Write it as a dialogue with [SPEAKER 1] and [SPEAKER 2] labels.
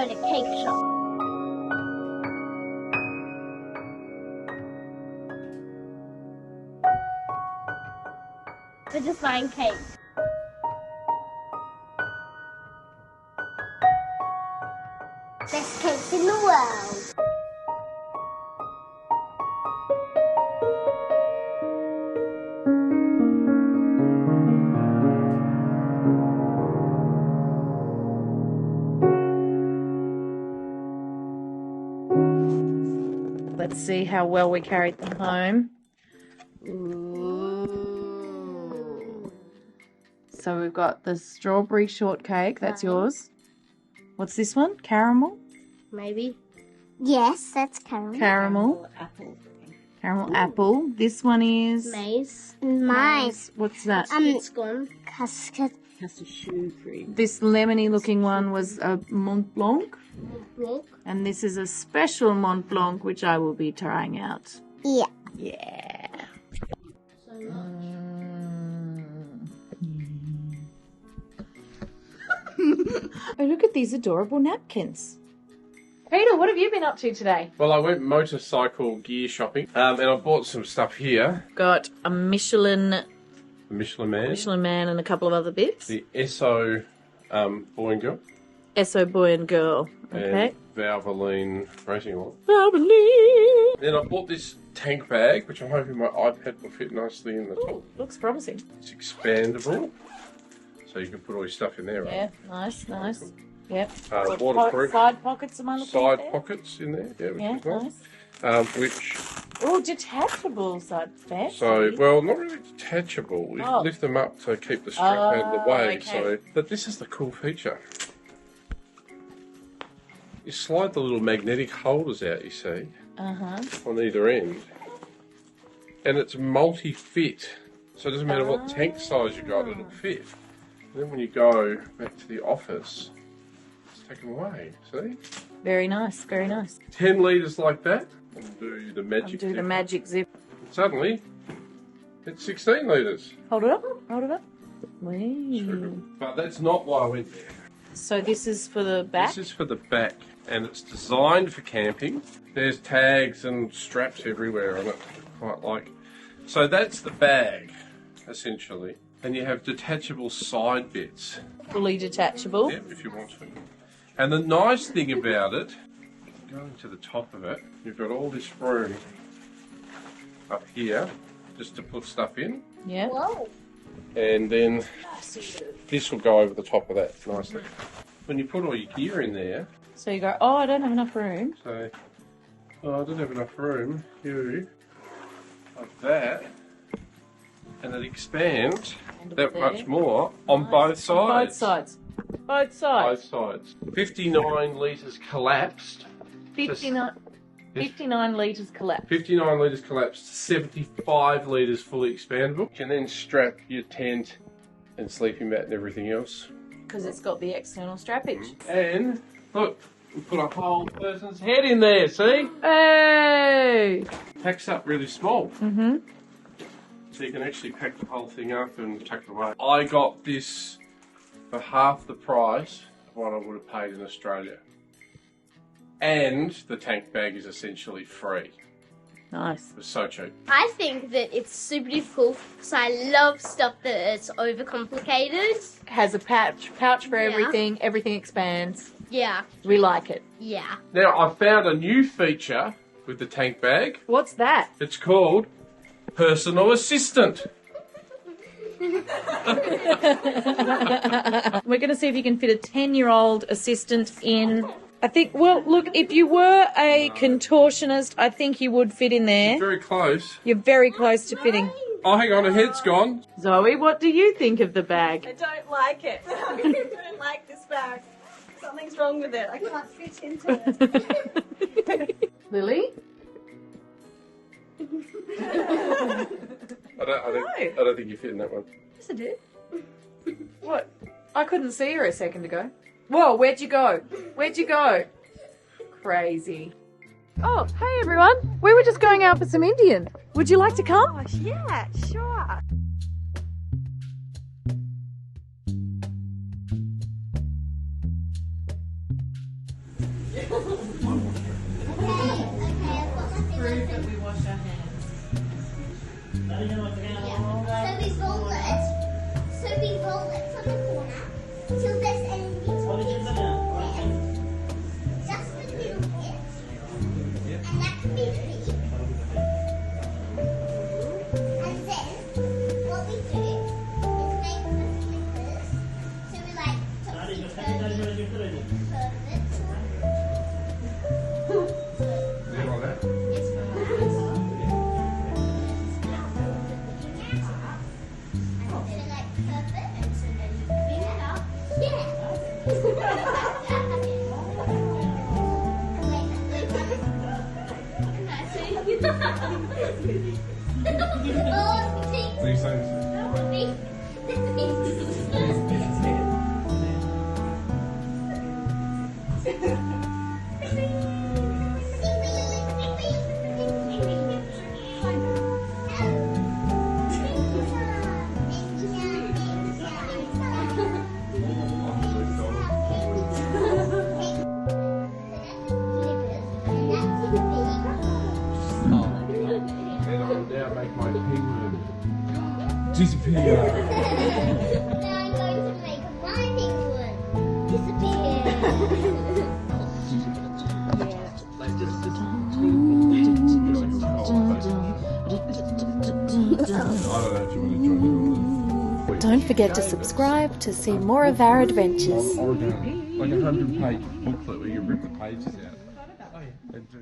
[SPEAKER 1] go to cake shop. We're just buying cake. Best cakes in the world.
[SPEAKER 2] Let's see how well we carried them home. Ooh. So we've got the strawberry shortcake. That's yours. What's this one? Caramel?
[SPEAKER 1] Maybe. Yes, that's caramel.
[SPEAKER 2] Caramel.
[SPEAKER 3] Apple.
[SPEAKER 2] Caramel apple. This one is...
[SPEAKER 1] Maize. Maize.
[SPEAKER 2] What's that?
[SPEAKER 1] It's gone. Custard.
[SPEAKER 3] Cashew cream.
[SPEAKER 2] This lemony looking one was a Mont Blanc.
[SPEAKER 1] Milk.
[SPEAKER 2] And this is a special Mont Blanc, which I will be trying out.
[SPEAKER 1] Yeah.
[SPEAKER 2] Yeah.
[SPEAKER 1] So much.
[SPEAKER 2] Oh, look at these adorable napkins. Peter, what have you been up to today?
[SPEAKER 4] Well, I went motorcycle gear shopping, and I bought some stuff here.
[SPEAKER 2] Got a Michelin
[SPEAKER 4] Man,
[SPEAKER 2] Man and a couple of other bits.
[SPEAKER 4] the Esso boy and girl,
[SPEAKER 2] Esso Boy and Girl. Okay.
[SPEAKER 4] and Valvoline racing oil.
[SPEAKER 2] Bubbly.
[SPEAKER 4] Then I bought this tank bag, which I'm hoping my iPad will fit nicely in the top.
[SPEAKER 2] Ooh, looks promising.
[SPEAKER 4] It's expandable, so you can put all your stuff in there, right?
[SPEAKER 2] Yeah, nice, nice. Yep.
[SPEAKER 4] Waterproof.
[SPEAKER 2] Side pockets, am I looking
[SPEAKER 4] Side
[SPEAKER 2] at there?
[SPEAKER 4] pockets in there, yeah,
[SPEAKER 2] Yeah,
[SPEAKER 4] which is
[SPEAKER 2] nice.
[SPEAKER 4] nice. Which,
[SPEAKER 2] Oh, detachable side fancy.
[SPEAKER 4] so, well, not really detachable. You
[SPEAKER 2] Oh.
[SPEAKER 4] lift them up to keep the strap out of the way.
[SPEAKER 2] okay.
[SPEAKER 4] So, but this is the cool feature. You slide the little magnetic holders out, you see, on either end, and it's multi-fit. So it doesn't matter what tank size you got, it'll fit. And then when you go back to the office, it's taken away. See,
[SPEAKER 2] Very nice, very nice.
[SPEAKER 4] 10 litres like that, and do the magic.
[SPEAKER 2] Do the
[SPEAKER 4] zip.
[SPEAKER 2] magic zip.
[SPEAKER 4] Suddenly, it's 16 litres.
[SPEAKER 2] Hold it up, hold it up. Wee.
[SPEAKER 4] But that's not why I went there.
[SPEAKER 2] So this is for the back?
[SPEAKER 4] This is for the back, and it's designed for camping. There's tags and straps everywhere on it, quite like. So that's the bag, essentially. And you have detachable side bits.
[SPEAKER 2] Fully detachable.
[SPEAKER 4] Yeah, if you want to. And the nice thing about it, going to the top of it, you've got all this room up here, just to put stuff in.
[SPEAKER 2] Yeah.
[SPEAKER 1] Whoa.
[SPEAKER 4] And then this will go over the top of that nicely. When you put all your gear in there,
[SPEAKER 2] So you go, oh, I don't have enough room.
[SPEAKER 4] so, oh, I don't have enough room, you, like that, and it expands that much more on both sides.
[SPEAKER 2] Both sides. Both sides.
[SPEAKER 4] Both sides. 59 litres collapsed.
[SPEAKER 2] 59 litres collapsed.
[SPEAKER 4] 59 litres collapsed, 75 litres fully expandable. You can then strap your tent and sleeping mat and everything else.
[SPEAKER 2] Because it's got the external strappage.
[SPEAKER 4] And look, we put a whole person's head in there, see?
[SPEAKER 2] Hey!
[SPEAKER 4] Packs up really small.
[SPEAKER 2] Mm-hmm.
[SPEAKER 4] So you can actually pack the whole thing up and tuck it away. I got this for half the price of what I would have paid in Australia. And the tank bag is essentially free.
[SPEAKER 2] Nice.
[SPEAKER 4] It was so cheap.
[SPEAKER 1] I think that it's super difficult because I love stuff that's overcomplicated.
[SPEAKER 2] Has a pouch for
[SPEAKER 1] Yeah.
[SPEAKER 2] everything. Everything expands.
[SPEAKER 1] Yeah.
[SPEAKER 2] We like it.
[SPEAKER 1] Yeah.
[SPEAKER 4] Now, I found a new feature with the tank bag.
[SPEAKER 2] What's that?
[SPEAKER 4] It's called Personal Assistant.
[SPEAKER 2] We're going to see if you can fit a 10-year-old assistant in. I think, well, look, if you were a contortionist, I think you would fit in there.
[SPEAKER 4] Very close.
[SPEAKER 2] You're very close to fitting.
[SPEAKER 4] Oh, hang on, her head's gone.
[SPEAKER 2] Zoe, what do you think of the bag?
[SPEAKER 3] I don't like it. I don't like this bag. Something's wrong with it. I can't fit into it.
[SPEAKER 2] Lily?
[SPEAKER 4] I don't think you fit in that one.
[SPEAKER 2] Yes, I did. What? I couldn't see her a second ago. Whoa, where'd you go? Where'd you go? Crazy. Oh, hey everyone. We were just going out for some Indian. Would you like to come?
[SPEAKER 3] Gosh, yeah, sure.
[SPEAKER 2] Prove that we wash our hands.
[SPEAKER 1] So we roll it from the corner till there's a little bit there. Just a little bit. And that can be big. And then what we do is make the slippers. So we like topsy-turvy, perfect.
[SPEAKER 4] You like that?
[SPEAKER 1] It's
[SPEAKER 4] What are you saying? And I'll now make my penguin disappear.
[SPEAKER 1] Now I'm going to make my penguin disappear.
[SPEAKER 5] Don't forget to subscribe to see more of our adventures.
[SPEAKER 4] Origami, like a 100-page booklet where you rip the pages out and do.